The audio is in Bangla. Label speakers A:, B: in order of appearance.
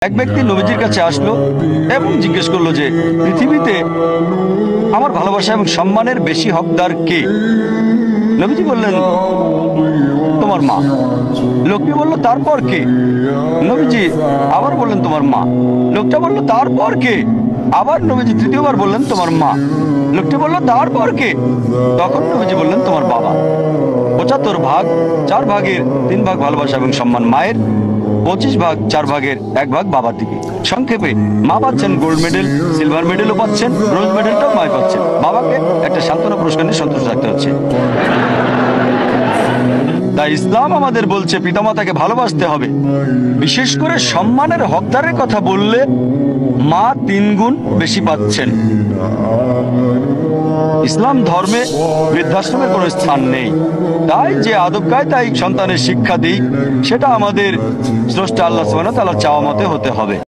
A: এক ব্যক্তি নবীজির কাছে আসলো এবং জিজ্ঞেস করলো যে পৃথিবীতে আমার ভালোবাসা এবং সম্মানের বেশি হকদার কে? নবীজি বললেন তোমার মা। লোকটি বলল তারপর কে? নবীজি আবার বললেন তোমার মা। লোকটা বলল তারপর কে? আবার নবীজি তৃতীয়বার বললেন তোমার মা। লোকটি বলল তারপর কে? তখন নবীজি বললেন তোমার বাবা। 75 ভাগ 4 ভাগের 3 ভাগ ভালোবাসা এবং সম্মান মায়ের, 25 ভাগ 4 ভাগের 1 ভাগ বাবার দিকে। সংক্ষেপে মা পাচ্ছেন গোল্ড মেডেল, সিলভার মেডেলও পাচ্ছেন, ব্রোঞ্জ মেডেলটাও মায় পাচ্ছেন। বাবাকে একটা সান্ত্বনা পুরস্কার নিয়ে সন্তুষ্ট থাকতে হচ্ছে। তাই ইসলাম আমাদের বলছে পিতামাতাকে ভালোবাসতে হবে। বিশেষ করে সম্মানের হকদারের কথা বললে মা 3 গুণ বেশি পাচ্ছেন। ইসলাম ধর্মে বৃদ্ধাশ্রমের কোনো স্থান নেই। তাই যে আদব কায়দায় সন্তানের শিক্ষা দিই সেটা আমাদের স্রষ্টা আল্লাহ সুবহানাহু ওয়া তাআলার চাওয়া মতে হতে হবে।